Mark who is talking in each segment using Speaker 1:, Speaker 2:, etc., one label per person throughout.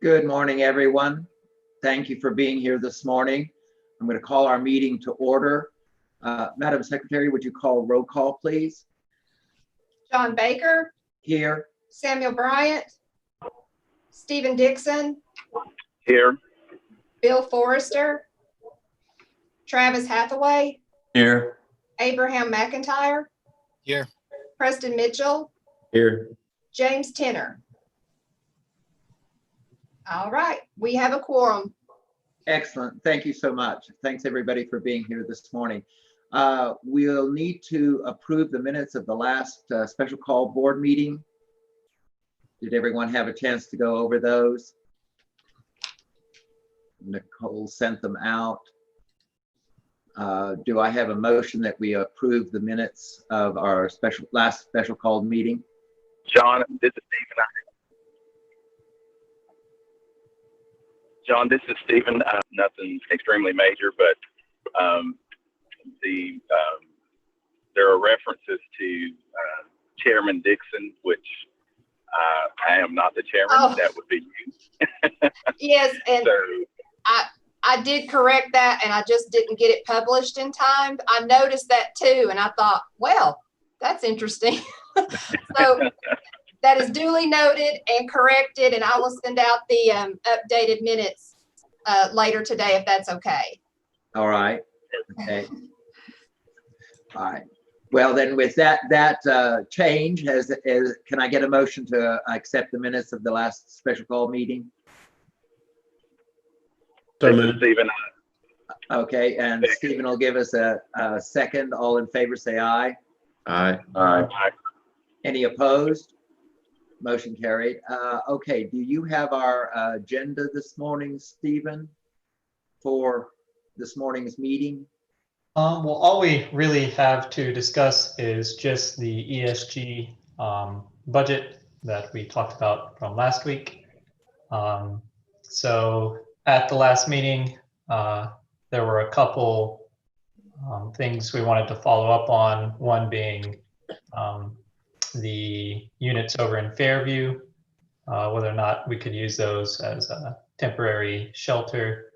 Speaker 1: Good morning, everyone. Thank you for being here this morning. I'm going to call our meeting to order. Madam Secretary, would you call roll call, please?
Speaker 2: John Baker.
Speaker 1: Here.
Speaker 2: Samuel Bryant. Stephen Dixon.
Speaker 3: Here.
Speaker 2: Bill Forrester. Travis Hathaway.
Speaker 3: Here.
Speaker 2: Abraham McIntyre.
Speaker 3: Here.
Speaker 2: Preston Mitchell.
Speaker 3: Here.
Speaker 2: James Tenner. All right, we have a quorum.
Speaker 1: Excellent. Thank you so much. Thanks, everybody, for being here this morning. We'll need to approve the minutes of the last special call board meeting. Did everyone have a chance to go over those? Nicole sent them out. Do I have a motion that we approve the minutes of our last special called meeting?
Speaker 3: John, this is Stephen. John, this is Stephen. Nothing extremely major, but there are references to Chairman Dixon, which I am not the chairman.
Speaker 2: Oh.
Speaker 3: That would be you.
Speaker 2: Yes, and
Speaker 3: So,
Speaker 2: I did correct that, and I just didn't get it published in time. I noticed that too, and I thought, well, that's interesting. So that is duly noted and corrected, and I will send out the updated minutes later today, if that's okay.
Speaker 1: All right. Okay. All right. Well, then with that change, can I get a motion to accept the minutes of the last special call meeting?
Speaker 3: this is Stephen.
Speaker 1: Okay, and Stephen will give us a second. All in favor, say aye.
Speaker 3: Aye.
Speaker 1: Any opposed? Motion carried. Okay, do you have our agenda this morning, Stephen, for this morning's meeting?
Speaker 4: Well, all we really have to discuss is just the ESG budget that we talked about from last week. So at the last meeting, there were a couple things we wanted to follow up on, one being the units over in Fairview, whether or not we could use those as a temporary shelter.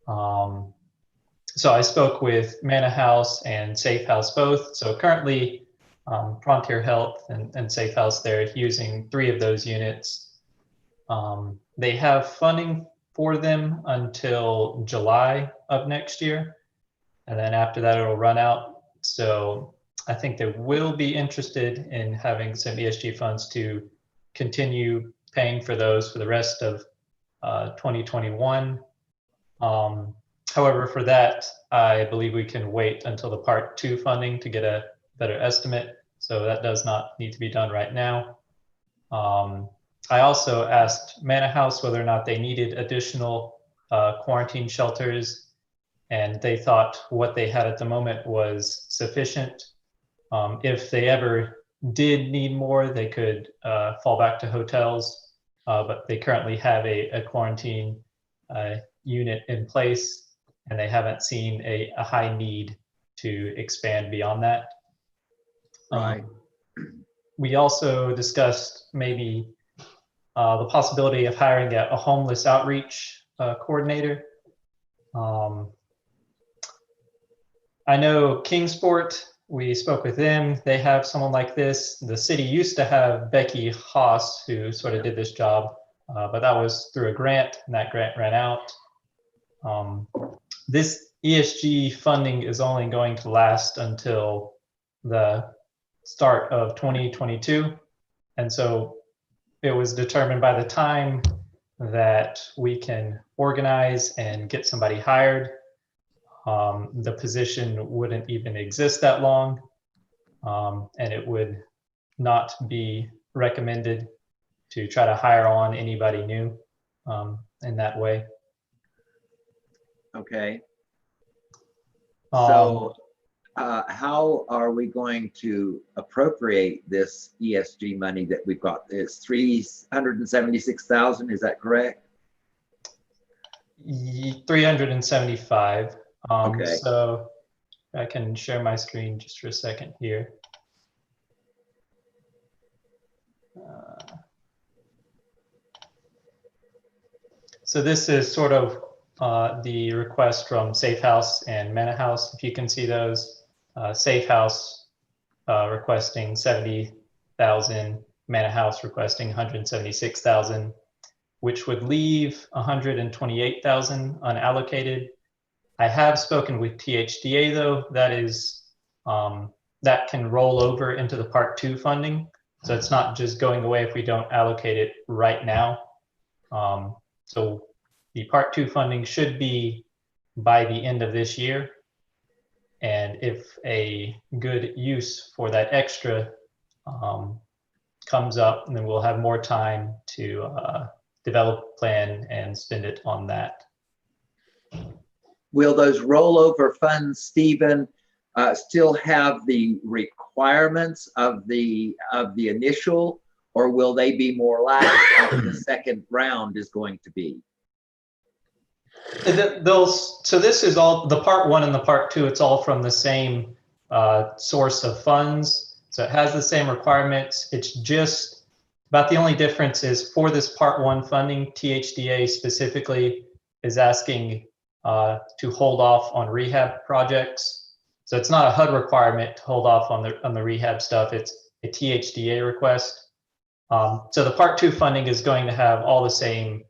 Speaker 4: So I spoke with Manor House and Safe House both. So currently Frontier Health and Safe House, they're using 3 of those units. They have funding for them until July of next year. And then after that, it'll run out. So I think they will be interested in having some ESG funds to continue paying for those for the rest of 2021. However, for that, I believe we can wait until the Part 2 funding to get a better estimate. So that does not need to be done right now. I also asked Manor House whether or not they needed additional quarantine shelters, and they thought what they had at the moment was sufficient. If they ever did need more, they could fall back to hotels, but they currently have a quarantine unit in place, and they haven't seen a high need to expand beyond that.
Speaker 1: Right.
Speaker 4: We also discussed maybe the possibility of hiring a homeless outreach coordinator. I know Kingsport, we spoke with them. They have someone like this. The city used to have Becky Haas, who sort of did this job, but that was through a grant, and that grant ran out. This ESG funding is only going to last until the start of 2022. And so it was determined by the time that we can organize and get somebody hired, the position wouldn't even exist that long, and it would not be recommended to try to hire on anybody new in that way.
Speaker 1: Okay. So how are we going to appropriate this ESG money that we've got? It's 376,000, is that correct?
Speaker 4: 375.
Speaker 1: Okay.
Speaker 4: So I can share my screen just for a second here. So this is sort of the request from Safe House and Manor House. If you can see those, Safe House requesting 70,000, Manor House requesting 176,000, which would leave 128,000 unallocated. I have spoken with THDA though. That is that can roll over into the Part 2 funding. So it's not just going away if we don't allocate it right now. So the Part 2 funding should be by the end of this year. And if a good use for that extra comes up, then we'll have more time to develop a plan and spend it on that.
Speaker 1: Will those rollover funds, Stephen, still have the requirements of the initial, or will they be more lax like the second round is going to be?
Speaker 4: So this is all the Part 1 and the Part 2. It's all from the same source of funds. So it has the same requirements. It's just about the only difference is for this Part 1 funding, THDA specifically is asking to hold off on rehab projects. So it's not a HUD requirement to hold off on the rehab stuff. It's a THDA request. So the Part 2 funding is going to have all the same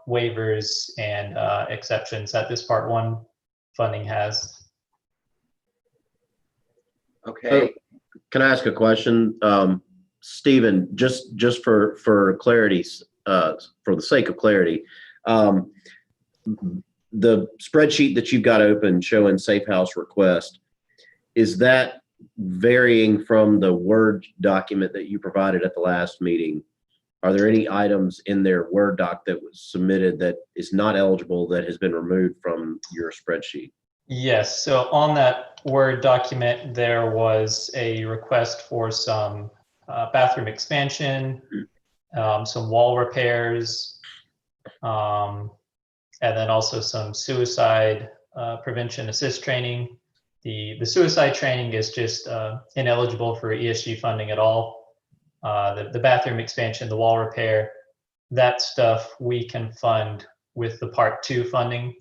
Speaker 4: waivers and exceptions that this Part 1 funding has.
Speaker 1: Okay.
Speaker 5: Can I ask a question? Stephen, just for clarity, for the sake of clarity, the spreadsheet that you've got open showing Safe House request, is that varying from the Word document that you provided at the last meeting? Are there any items in their Word doc that was submitted that is not eligible that has been removed from your spreadsheet?
Speaker 4: Yes, so on that Word document, there was a request for some bathroom expansion, some wall repairs, and then also some suicide prevention assist training. The suicide training is just ineligible for ESG funding at all. The bathroom expansion, the wall repair, that stuff we can fund with the Part 2 funding.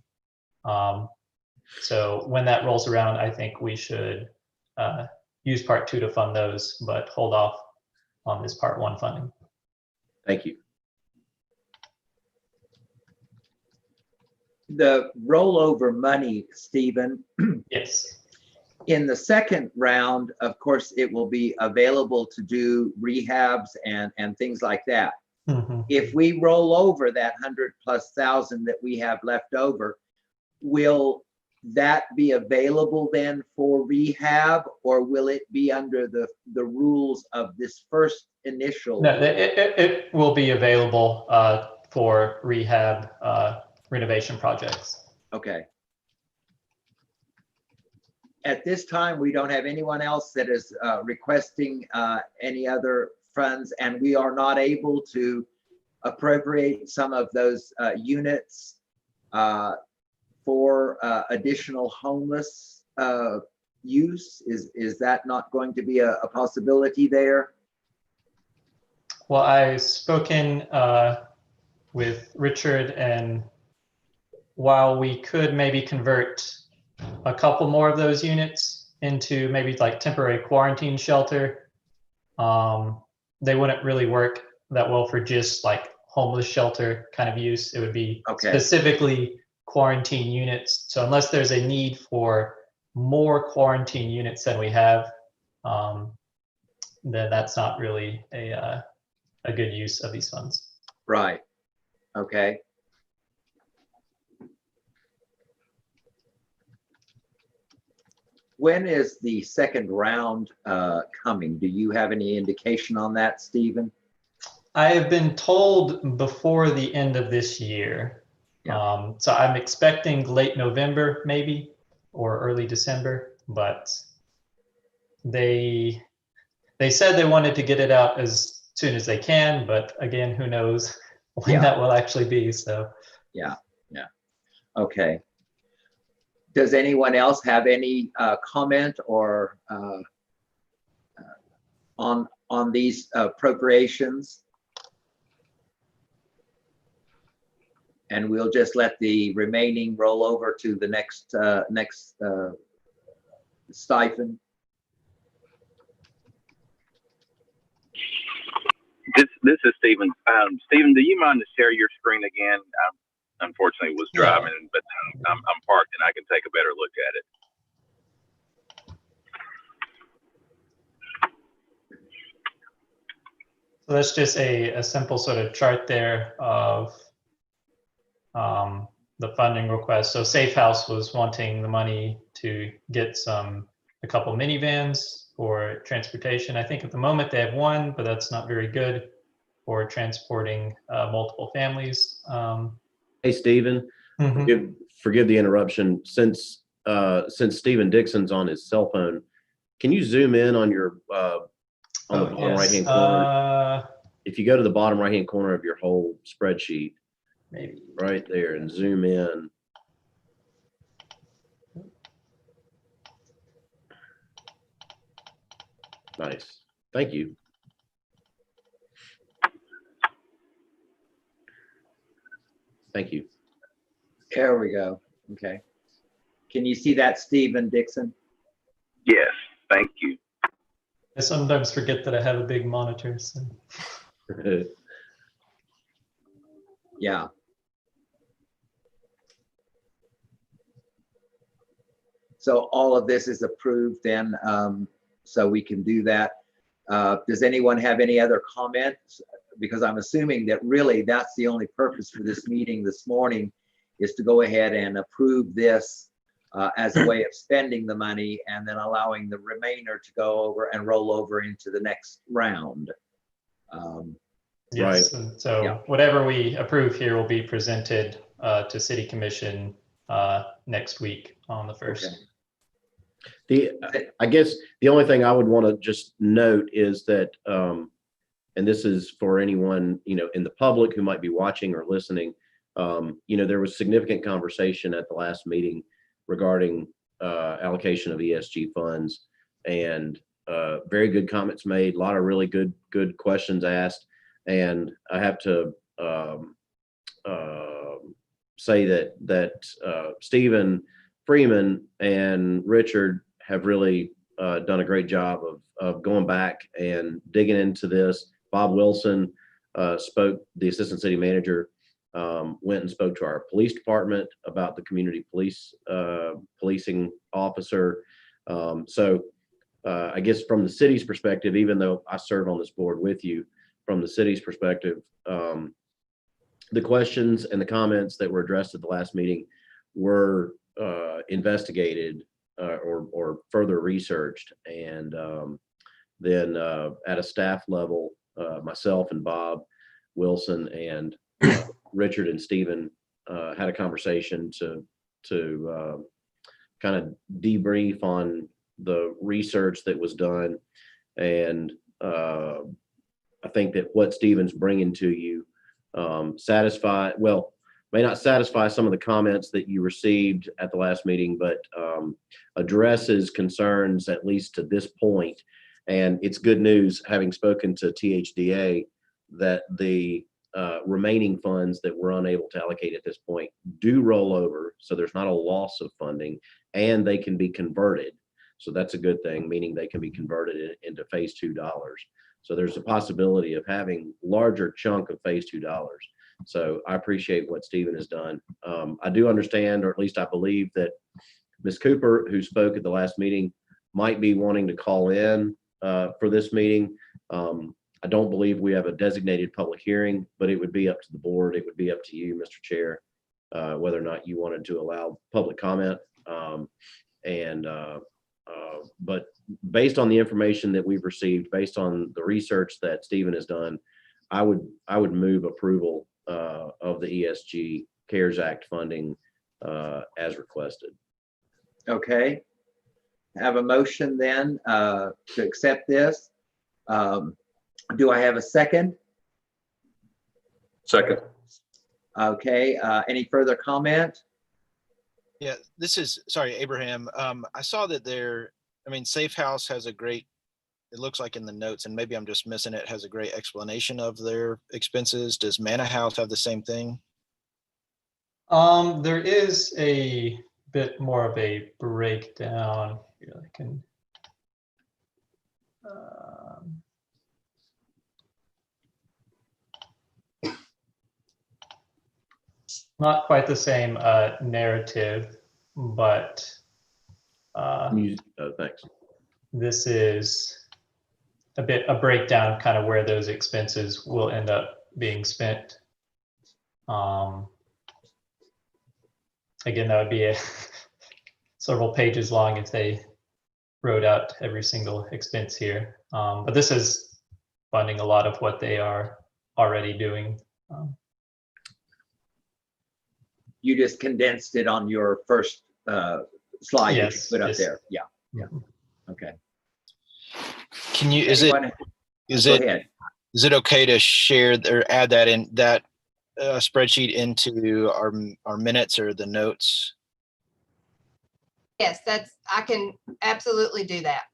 Speaker 4: So when that rolls around, I think we should use Part 2 to fund those, but hold off on this Part 1 funding.
Speaker 5: Thank you.
Speaker 1: The rollover money, Stephen,
Speaker 4: Yes.
Speaker 1: in the second round, of course, it will be available to do rehabs and things like that.
Speaker 4: Mm-hmm.
Speaker 1: If we roll over that 100,000+ that we have left over, will that be available then for rehab, or will it be under the rules of this first initial?
Speaker 4: No, it will be available for rehab renovation projects.
Speaker 1: Okay. At this time, we don't have anyone else that is requesting any other funds, and we are not able to appropriate some of those units for additional homeless use. Is that not going to be a possibility there?
Speaker 4: Well, I've spoken with Richard, and while we could maybe convert a couple more of those units into maybe like temporary quarantine shelter, they wouldn't really work that well for just like homeless shelter kind of use. It would be specifically quarantine units. So unless there's a need for more quarantine units than we have, then that's not really a good use of these funds.
Speaker 1: Right. Okay. When is the second round coming? Do you have any indication on that, Stephen?
Speaker 4: I have been told before the end of this year.
Speaker 1: Yeah.
Speaker 4: So I'm expecting late November maybe, or early December, but they said they wanted to get it out as soon as they can, but again, who knows when that will actually be. So
Speaker 1: yeah. Okay. Does anyone else have any comment or on these appropriations? and we'll just let the remaining roll over to the next stipend.
Speaker 3: This is Stephen. Stephen, do you mind to share your screen again? I unfortunately was driving, but I'm parked and I can take a better look at it.
Speaker 4: So that's just a simple sort of chart there of the funding request. So Safe House was wanting the money to get a couple minivans for transportation. I think at the moment they have one, but that's not very good for transporting multiple families.
Speaker 5: Hey, Stephen, forgive the interruption. Since Stephen Dixon's on his cell phone, can you zoom in on your on the bottom right-hand corner? If you go to the bottom right-hand corner of your whole spreadsheet,
Speaker 4: maybe
Speaker 5: right there, and zoom in. Nice. Thank you. Thank you.
Speaker 1: There we go. Okay. Can you see that, Stephen Dixon?
Speaker 3: Yes, thank you.
Speaker 4: I sometimes forget that I have a big monitor. So.
Speaker 1: Yeah. So all of this is approved then, so we can do that. Does anyone have any other comments? Because I'm assuming that really that's the only purpose for this meeting this morning, is to go ahead and approve this as a way of spending the money and then allowing the remainder to go over and roll over into the next round.
Speaker 4: Yes,
Speaker 5: Right.
Speaker 4: So
Speaker 1: Yeah.
Speaker 4: whatever we approve here will be presented to City Commission next week on the 1st.
Speaker 1: Okay.
Speaker 5: I guess the only thing I would want to just note is that, and this is for anyone, in the public who might be watching or listening, there was significant conversation at the last meeting regarding allocation of ESG funds, and very good comments made, a lot of really good questions asked. And I have to say that Stephen Freeman and Richard have really done a great job of going back and digging into this. Bob Wilson spoke, the assistant city manager, went and spoke to our police department about the community policing officer. So I guess from the city's perspective, even though I serve on this board with you, from the city's perspective, the questions and the comments that were addressed at the last meeting were investigated or further researched, and then at a staff level, myself and Bob Wilson and Richard and Stephen had a conversation to kind of debrief on the research that was done, and I think that what Stephen's bringing to you may not satisfy some of the comments that you received at the last meeting, but addresses concerns at least to this point. And it's good news, having spoken to THDA, that the remaining funds that we're unable to allocate at this point do roll over. So there's not a loss of funding, and they can be converted. So that's a good thing, meaning they can be converted into phase 2 dollars. So there's a possibility of having larger chunk of phase 2 dollars. So I appreciate what Stephen has done. I do understand, or at least I believe, that Ms. Cooper, who spoke at the last meeting, might be wanting to call in for this meeting. I don't believe we have a designated public hearing, but it would be up to the board. It would be up to you, Mr. Chair, whether or not you wanted to allow public comment. But based on the information that we've received, based on the research that Stephen has done, I would move approval of the ESG CARES Act funding as requested.
Speaker 1: Okay. Have a motion then to accept this. Do I have a second?
Speaker 6: Second.
Speaker 1: Okay. Any further comment?
Speaker 7: Yeah, sorry, Abraham. I saw that Safe House has a great, it looks like in the notes, and maybe I'm just missing it, has a great explanation of their expenses. Does Manor House have the same thing?
Speaker 4: There is a bit more of a breakdown. Here, I can. Not quite the same narrative, but
Speaker 5: Thanks.
Speaker 4: this is a breakdown of kind of where those expenses will end up being spent. Again, that would be several pages long if they wrote out every single expense here. But this is funding a lot of what they are already doing.
Speaker 1: You just condensed it on your first slide that you
Speaker 4: Yes,
Speaker 1: put up
Speaker 4: yes.
Speaker 1: there. Yeah.
Speaker 4: Yeah.
Speaker 1: Okay.
Speaker 7: Can you, is
Speaker 1: Anyone- Go ahead.
Speaker 7: it okay to share or add that in that spreadsheet into our minutes or the notes?
Speaker 2: Yes, I can absolutely do that.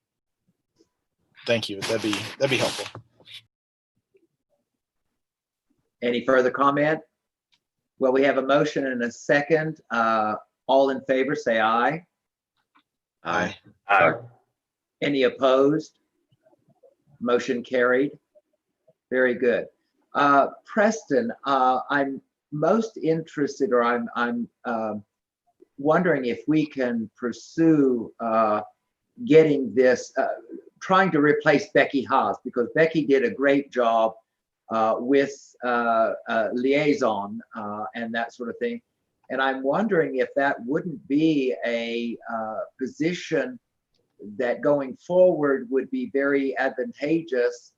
Speaker 7: Thank you. That'd be helpful.
Speaker 1: Any further comment? Well, we have a motion and a second. All in favor, say aye.
Speaker 7: Aye.
Speaker 1: Any opposed? Motion carried. Very good. Preston, I'm most interested, or I'm wondering if we can pursue getting this, trying to replace Becky Haas, because Becky did a great job with liaison and that sort of thing. And I'm wondering if that wouldn't be a position that going forward would be very advantageous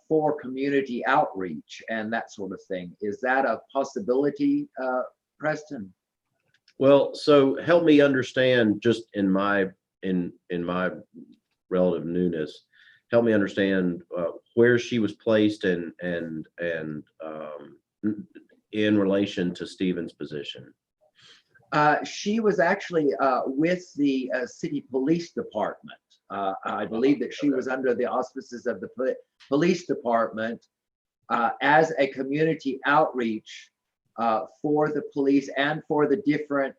Speaker 1: for community outreach and that sort of thing. Is that a possibility, Preston?
Speaker 5: Well, so help me understand, just in my relative newness, help me understand where she was placed and in relation to Stephen's position.
Speaker 1: She was actually with the city police department. I believe that she was under the auspices of the police department as a community outreach for the police and for the different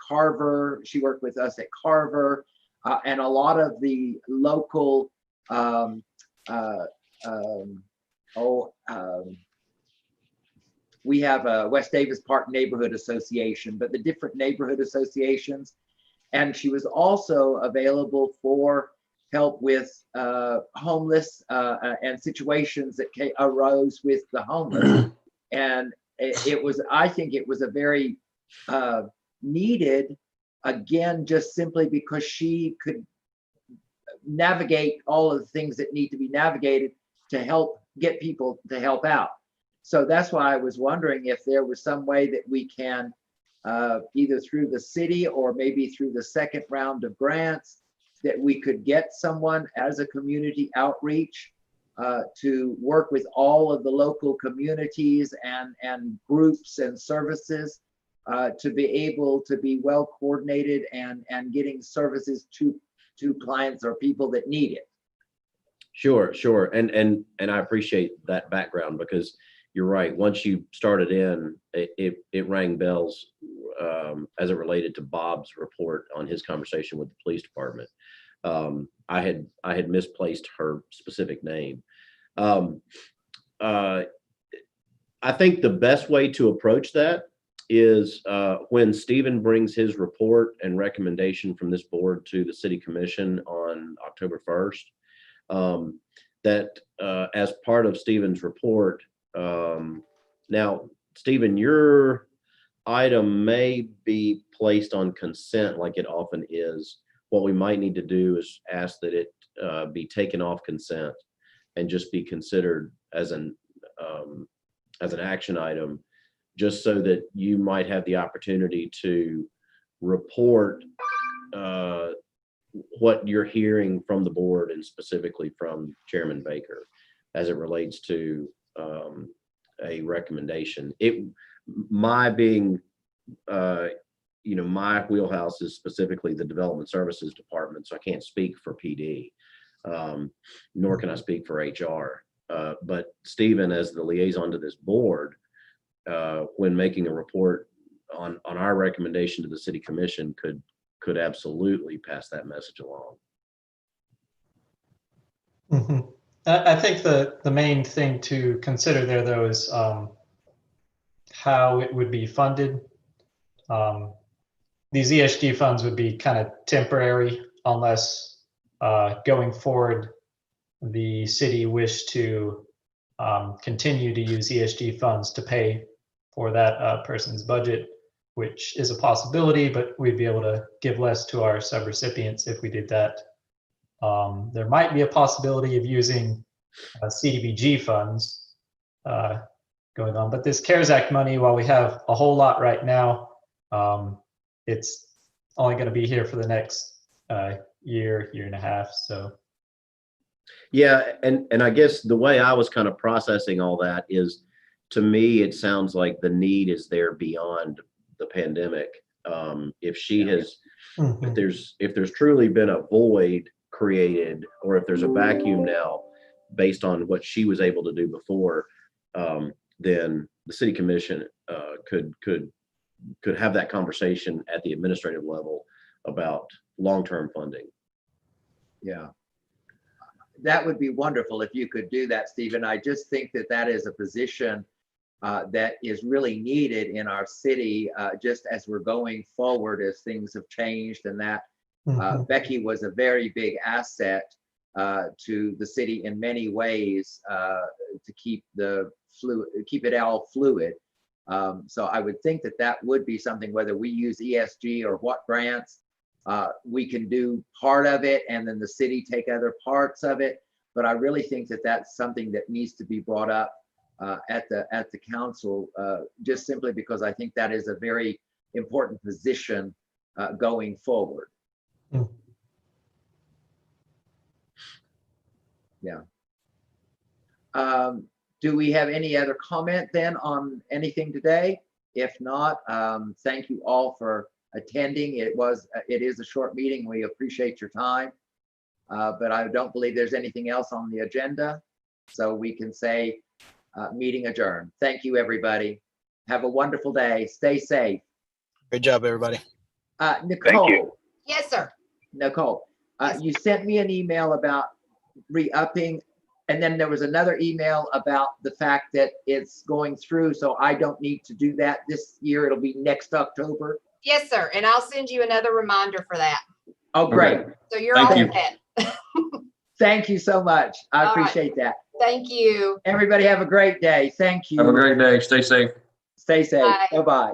Speaker 1: Carver. She worked with us at Carver and a lot of the local we have a West Davis Park Neighborhood Association, but the different neighborhood associations. And she was also available for help with homeless and situations that arose with the homeless. And it was, I think it was a very needed, again, just simply because she could navigate all of the things that need to be navigated to help get people to help out. So that's why I was wondering if there was some way that we can, either through the city or maybe through the second round of grants, that we could get someone as a community outreach to work with all of the local communities and groups and services to be able to be well coordinated and getting services to clients or people that need it.
Speaker 5: Sure. And I appreciate that background, because you're right. Once you started in, it rang bells as it related to Bob's report on his conversation with the police department. I had misplaced her specific name. I think the best way to approach that is when Stephen brings his report and recommendation from this board to the city commission on October 1st, that as part of Stephen's report, now, Stephen, your item may be placed on consent like it often is. What we might need to do is ask that it be taken off consent and just be considered as an action item, just so that you might have the opportunity to report what you're hearing from the board and specifically from Chairman Baker as it relates to a recommendation. My wheelhouse is specifically the development services department, so I can't speak for PD, nor can I speak for HR. But Stephen, as the liaison to this board, when making a report on our recommendation to the city commission could absolutely pass that message along.
Speaker 4: Mhm. I think the main thing to consider there, though, is how it would be funded. These ESG funds would be kind of temporary unless going forward the city wished to continue to use ESG funds to pay for that person's budget, which is a possibility, but we'd be able to give less to our subrecipients if we did that. There might be a possibility of using CDBG funds going on, but this CARES Act money, while we have a whole lot right now, it's only going to be here for the next year and a half. So
Speaker 5: Yeah, and I guess the way I was kind of processing all that is, to me, it sounds like the need is there beyond the pandemic. If she has, if there's truly been a void created, or if there's a vacuum now based on what she was able to do before, then the city commission could have that conversation at the administrative level about long-term funding.
Speaker 1: Yeah. That would be wonderful if you could do that, Stephen. I just think that that is a position that is really needed in our city, just as we're going forward, as things have changed, and that Becky was a very big asset to the city in many ways, to keep it all fluid. So I would think that that would be something, whether we use ESG or what grants, we can do part of it and then the city take other parts of it. But I really think that that's something that needs to be brought up at the council, just simply because I think that is a very important position going forward. Yeah. Do we have any other comment then on anything today? If not, thank you all for attending. It is a short meeting. We appreciate your time, but I don't believe there's anything else on the agenda, so we can say meeting adjourned. Thank you, everybody. Have a wonderful day. Stay safe.
Speaker 7: Great job, everybody.
Speaker 1: Nicole.
Speaker 3: Thank you.
Speaker 2: Yes, sir.
Speaker 1: Nicole,
Speaker 2: Yes.
Speaker 1: you sent me an email about re-upping, and then there was another email about the fact that it's going through, so I don't need to do that this year. It'll be next October.
Speaker 2: Yes, sir. And I'll send you another reminder for that.
Speaker 1: Oh, great.
Speaker 2: So you're
Speaker 6: Thank
Speaker 2: all
Speaker 6: you.
Speaker 2: set.
Speaker 1: Thank you so much. I
Speaker 2: All right.
Speaker 1: appreciate that.
Speaker 2: Thank you.
Speaker 1: Everybody have a great day. Thank you.
Speaker 6: Have a great day. Stay safe.
Speaker 1: Stay safe.
Speaker 2: Bye.
Speaker 1: Bye-bye.